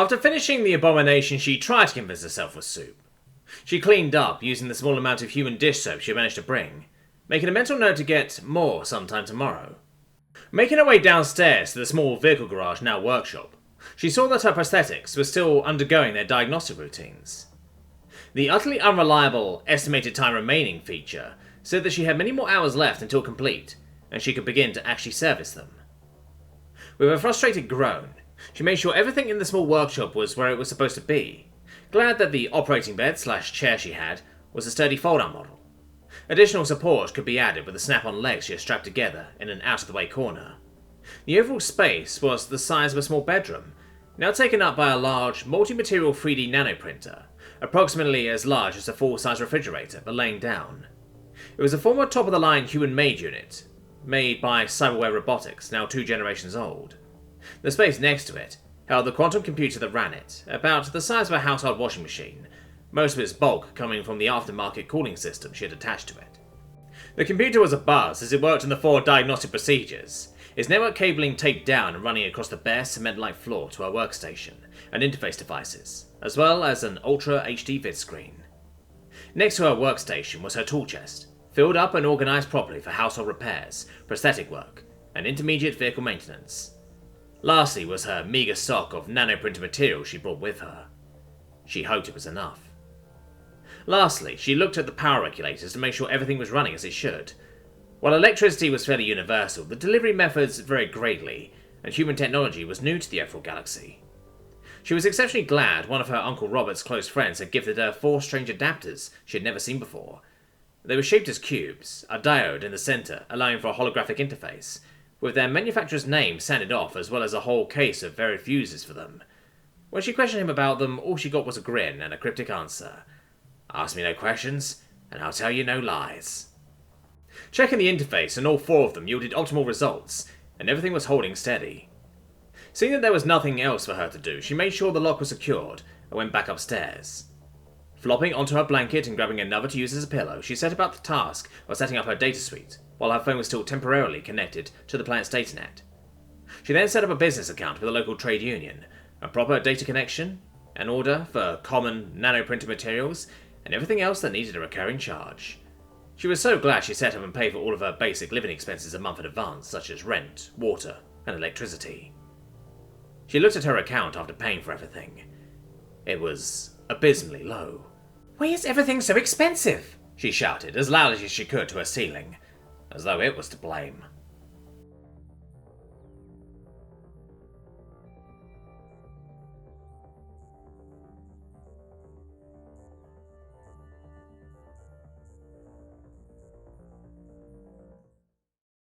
After finishing the abomination, she tried to convince herself was soup. She cleaned up using the small amount of human dish soap she had managed to bring, making a mental note to get more sometime tomorrow. Making her way downstairs to the small vehicle garage, now workshop, she saw that her prosthetics were still undergoing their diagnostic routines. The utterly unreliable estimated time remaining feature said that she had many more hours left until complete, and she could begin to actually service them. With a frustrated groan, she made sure everything in the small workshop was where it was supposed to be, glad that the operating bed/chair she had was a sturdy fold-out model. Additional support could be added with the snap-on legs she had strapped together in an out-of-the-way corner. The overall space was the size of a small bedroom, now taken up by a large, multi-material 3D nanoprinter, approximately as large as a full-size refrigerator, but laying down. It was a former top-of-the-line human-made unit, made by Cyberware Robotics, now 2 generations old. The space next to it held the quantum computer that ran it, about the size of a household washing machine, most of its bulk coming from the aftermarket cooling system she had attached to it. The computer was abuzz as it worked on the 4 diagnostic procedures, its network cabling taped down and running across the bare cement-like floor to her workstation and interface devices, as well as an Ultra HD vid screen. Next to her workstation was her tool chest, filled up and organised properly for household repairs, prosthetic work, and intermediate vehicle maintenance. Lastly was her meagre stock of nanoprinter material she brought with her. She hoped it was enough. Lastly, she looked at the power regulators to make sure everything was running as it should. While electricity was fairly universal, the delivery methods varied greatly, and human technology was new to the overall galaxy. She was exceptionally glad one of her Uncle Robert's close friends had gifted her 4 strange adapters she had never seen before. They were shaped as cubes, a diode in the centre allowing for a holographic interface, with their manufacturer's name sanded off as well as a whole case of varied fuses for them. When she questioned him about them, all she got was a grin and a cryptic answer. "Ask me no questions, and I'll tell you no lies." Checking the interface, and all 4 of them yielded optimal results, and everything was holding steady. Seeing that there was nothing else for her to do, she made sure the lock was secured and went back upstairs. Flopping onto her blanket and grabbing another to use as a pillow, she set about the task of setting up her data suite, while her phone was still temporarily connected to the planet's datanet. She then set up a business account with a local trade union, a proper data connection, an order for common nanoprinter materials, and everything else that needed a recurring charge. She was so glad she set up and paid for all of her basic living expenses a month in advance, such as rent, water, and electricity. She looked at her account after paying for everything. It was abysmally low. "Why is everything so expensive?" she shouted, as loud as she could to her ceiling, as though it was to blame.